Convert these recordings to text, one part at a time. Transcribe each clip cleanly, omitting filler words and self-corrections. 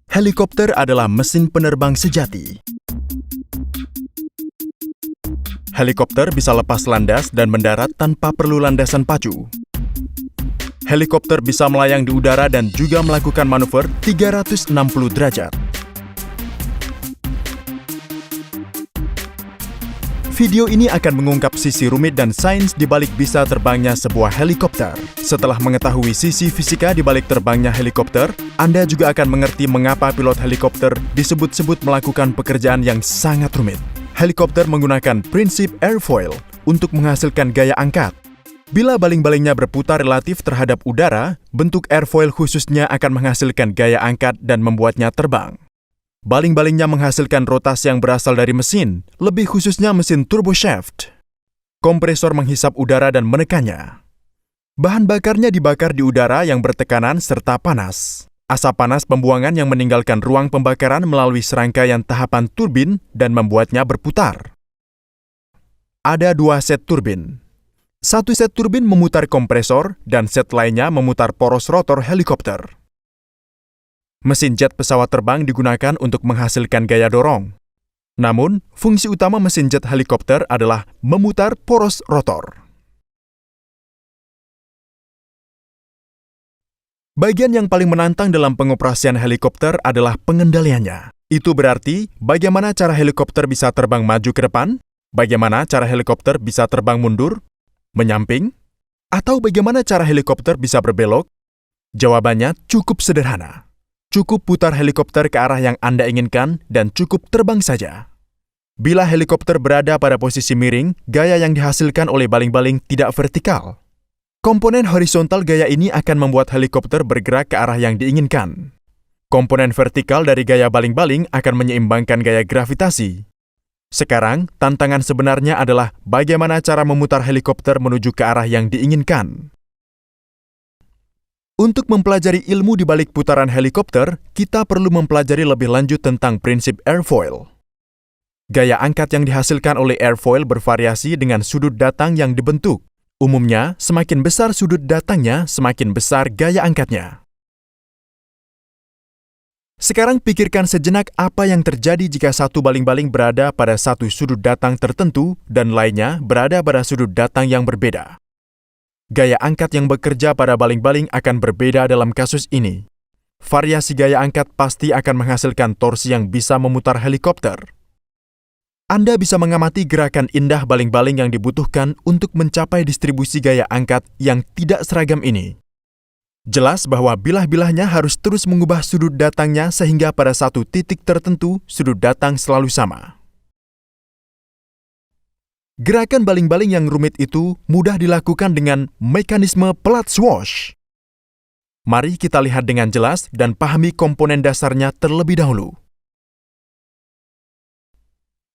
Helikopter adalah mesin penerbang sejati. Helikopter bisa lepas landas dan mendarat tanpa perlu landasan pacu. Helikopter bisa melayang di udara dan juga melakukan manuver 360 derajat. Video ini akan mengungkap sisi rumit dan sains di balik bisa terbangnya sebuah helikopter. Setelah mengetahui sisi fisika di balik terbangnya helikopter, Anda juga akan mengerti mengapa pilot helikopter disebut-sebut melakukan pekerjaan yang sangat rumit. Helikopter menggunakan prinsip airfoil untuk menghasilkan gaya angkat. Bila baling-balingnya berputar relatif terhadap udara, bentuk airfoil khususnya akan menghasilkan gaya angkat dan membuatnya terbang. Baling-balingnya menghasilkan rotasi yang berasal dari mesin, lebih khususnya mesin turboshaft. Kompresor menghisap udara dan menekannya. Bahan bakarnya dibakar di udara yang bertekanan serta panas. Asap panas pembuangan yang meninggalkan ruang pembakaran melalui serangkaian tahapan turbin dan membuatnya berputar. Ada 2 set turbin. Satu set turbin memutar kompresor dan set lainnya memutar poros rotor helikopter. Mesin jet pesawat terbang digunakan untuk menghasilkan gaya dorong. Namun, fungsi utama mesin jet helikopter adalah memutar poros rotor. Bagian yang paling menantang dalam pengoperasian helikopter adalah pengendaliannya. Itu berarti bagaimana cara helikopter bisa terbang maju ke depan, bagaimana cara helikopter bisa terbang mundur, menyamping, atau bagaimana cara helikopter bisa berbelok. Jawabannya cukup sederhana. Cukup putar helikopter ke arah yang Anda inginkan dan cukup terbang saja. Bila helikopter berada pada posisi miring, gaya yang dihasilkan oleh baling-baling tidak vertikal. Komponen horizontal gaya ini akan membuat helikopter bergerak ke arah yang diinginkan. Komponen vertikal dari gaya baling-baling akan menyeimbangkan gaya gravitasi. Sekarang, tantangan sebenarnya adalah bagaimana cara memutar helikopter menuju ke arah yang diinginkan. Untuk mempelajari ilmu di balik putaran helikopter, kita perlu mempelajari lebih lanjut tentang prinsip airfoil. Gaya angkat yang dihasilkan oleh airfoil bervariasi dengan sudut datang yang dibentuk. Umumnya, semakin besar sudut datangnya, semakin besar gaya angkatnya. Sekarang pikirkan sejenak apa yang terjadi jika satu baling-baling berada pada satu sudut datang tertentu dan lainnya berada pada sudut datang yang berbeda. Gaya angkat yang bekerja pada baling-baling akan berbeda dalam kasus ini. Variasi gaya angkat pasti akan menghasilkan torsi yang bisa memutar helikopter. Anda bisa mengamati gerakan indah baling-baling yang dibutuhkan untuk mencapai distribusi gaya angkat yang tidak seragam ini. Jelas bahwa bilah-bilahnya harus terus mengubah sudut datangnya sehingga pada satu titik tertentu sudut datang selalu sama. Gerakan baling-baling yang rumit itu mudah dilakukan dengan mekanisme pelat swash. Mari kita lihat dengan jelas dan pahami komponen dasarnya terlebih dahulu.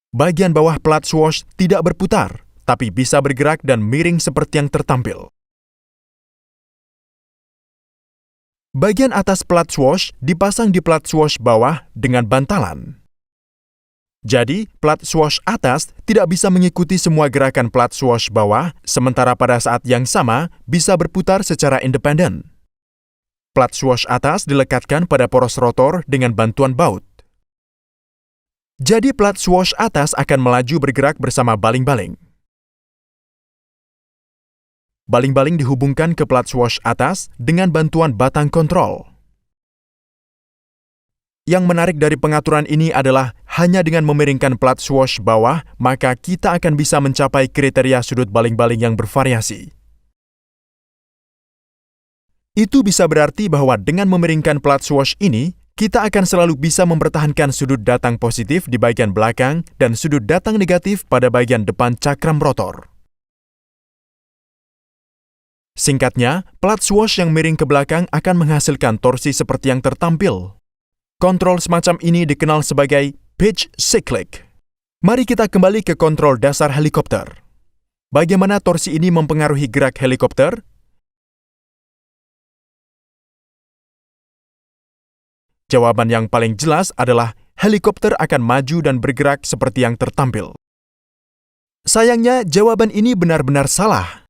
Bagian bawah pelat swash tidak berputar, tapi bisa bergerak dan miring seperti yang tertampil. Bagian atas pelat swash dipasang di pelat swash bawah dengan bantalan. Jadi, plat swash atas tidak bisa mengikuti semua gerakan plat swash bawah, sementara pada saat yang sama bisa berputar secara independen. Plat swash atas dilekatkan pada poros rotor dengan bantuan baut. Jadi, plat swash atas akan melaju bergerak bersama baling-baling. Baling-baling dihubungkan ke plat swash atas dengan bantuan batang kontrol. Yang menarik dari pengaturan ini adalah hanya dengan memiringkan plat swash bawah, maka kita akan bisa mencapai kriteria sudut baling-baling yang bervariasi. Itu bisa berarti bahwa dengan memiringkan plat swash ini, kita akan selalu bisa mempertahankan sudut datang positif di bagian belakang dan sudut datang negatif pada bagian depan cakram rotor. Singkatnya, plat swash yang miring ke belakang akan menghasilkan torsi seperti yang tertampil. Kontrol semacam ini dikenal sebagai pitch cyclic. Mari kita kembali ke kontrol dasar helikopter. Bagaimana torsi ini mempengaruhi gerak helikopter? Jawaban yang paling jelas adalah helikopter akan maju dan bergerak seperti yang tertampil. Sayangnya, jawaban ini benar-benar salah.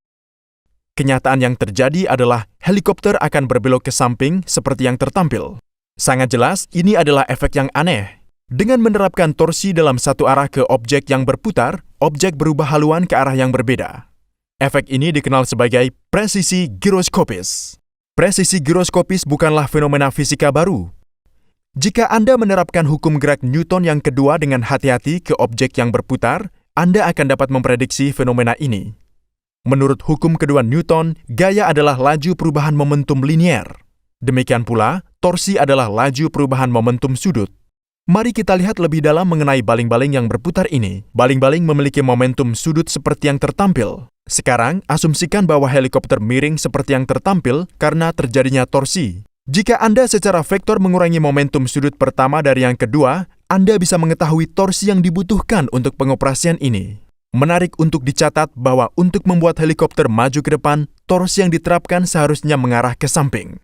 Kenyataan yang terjadi adalah helikopter akan berbelok ke samping seperti yang tertampil. Sangat jelas, ini adalah efek yang aneh. Dengan menerapkan torsi dalam satu arah ke objek yang berputar, objek berubah haluan ke arah yang berbeda. Efek ini dikenal sebagai presisi giroskopis. Presisi giroskopis bukanlah fenomena fisika baru. Jika Anda menerapkan hukum gerak Newton yang kedua dengan hati-hati ke objek yang berputar, Anda akan dapat memprediksi fenomena ini. Menurut hukum kedua Newton, gaya adalah laju perubahan momentum linier. Demikian pula, torsi adalah laju perubahan momentum sudut. Mari kita lihat lebih dalam mengenai baling-baling yang berputar ini. Baling-baling memiliki momentum sudut seperti yang tertampil. Sekarang, asumsikan bahwa helikopter miring seperti yang tertampil karena terjadinya torsi. Jika Anda secara vektor mengurangi momentum sudut pertama dari yang kedua, Anda bisa mengetahui torsi yang dibutuhkan untuk pengoperasian ini. Menarik untuk dicatat bahwa untuk membuat helikopter maju ke depan, torsi yang diterapkan seharusnya mengarah ke samping.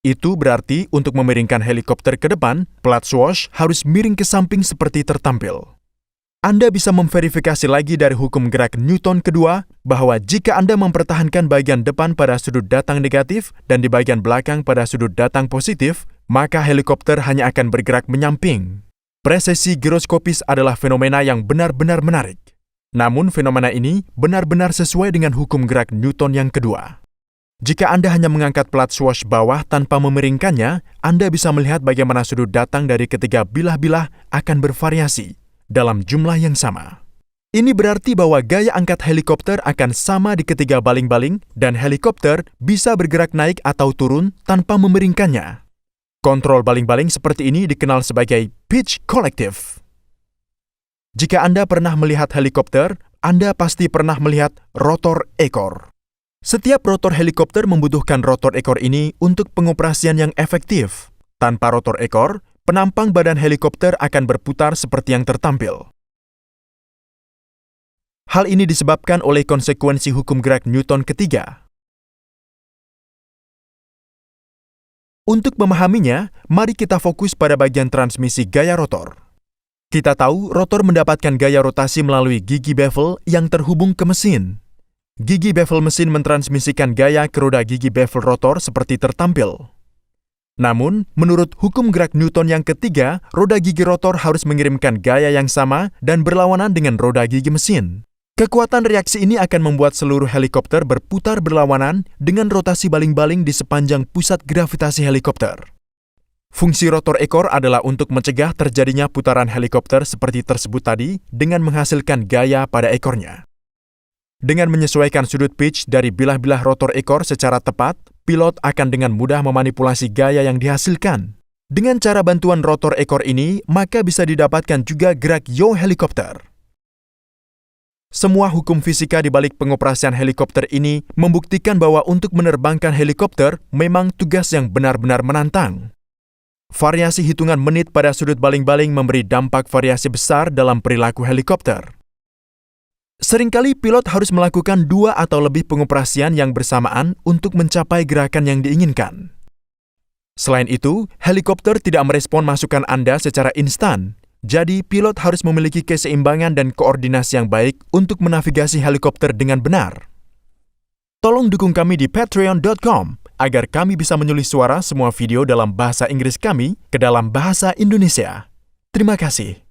Itu berarti untuk memiringkan helikopter ke depan, plat swash harus miring ke samping seperti tertampil. Anda bisa memverifikasi lagi dari hukum gerak Newton kedua bahwa jika Anda mempertahankan bagian depan pada sudut datang negatif dan di bagian belakang pada sudut datang positif, maka helikopter hanya akan bergerak menyamping. Presisi giroskopis adalah fenomena yang benar-benar menarik. Namun fenomena ini benar-benar sesuai dengan hukum gerak Newton yang kedua. Jika Anda hanya mengangkat plat swash bawah tanpa memiringkannya, Anda bisa melihat bagaimana sudut datang dari ketiga bilah-bilah akan bervariasi dalam jumlah yang sama. Ini berarti bahwa gaya angkat helikopter akan sama di ketiga baling-baling dan helikopter bisa bergerak naik atau turun tanpa memiringkannya. Kontrol baling-baling seperti ini dikenal sebagai pitch collective. Jika Anda pernah melihat helikopter, Anda pasti pernah melihat rotor ekor. Setiap rotor helikopter membutuhkan rotor ekor ini untuk pengoperasian yang efektif. Tanpa rotor ekor, penampang badan helikopter akan berputar seperti yang tertampil. Hal ini disebabkan oleh konsekuensi hukum gerak Newton ketiga. Untuk memahaminya, mari kita fokus pada bagian transmisi gaya rotor. Kita tahu rotor mendapatkan gaya rotasi melalui gigi bevel yang terhubung ke mesin. Gigi bevel mesin mentransmisikan gaya ke roda gigi bevel rotor seperti tertampil. Namun, menurut hukum gerak Newton yang ketiga, roda gigi rotor harus mengirimkan gaya yang sama dan berlawanan dengan roda gigi mesin. Kekuatan reaksi ini akan membuat seluruh helikopter berputar berlawanan dengan rotasi baling-baling di sepanjang pusat gravitasi helikopter. Fungsi rotor ekor adalah untuk mencegah terjadinya putaran helikopter seperti tersebut tadi dengan menghasilkan gaya pada ekornya. Dengan menyesuaikan sudut pitch dari bilah-bilah rotor ekor secara tepat, pilot akan dengan mudah memanipulasi gaya yang dihasilkan. Dengan cara bantuan rotor ekor ini, maka bisa didapatkan juga gerak yaw helikopter. Semua hukum fisika di balik pengoperasian helikopter ini membuktikan bahwa untuk menerbangkan helikopter memang tugas yang benar-benar menantang. Variasi hitungan menit pada sudut baling-baling memberi dampak variasi besar dalam perilaku helikopter. Seringkali pilot harus melakukan 2 atau lebih pengoperasian yang bersamaan untuk mencapai gerakan yang diinginkan. Selain itu, helikopter tidak merespon masukan Anda secara instan, jadi pilot harus memiliki keseimbangan dan koordinasi yang baik untuk menavigasi helikopter dengan benar. Tolong dukung kami di patreon.com agar kami bisa menulis suara semua video dalam bahasa Inggris kami ke dalam bahasa Indonesia. Terima kasih.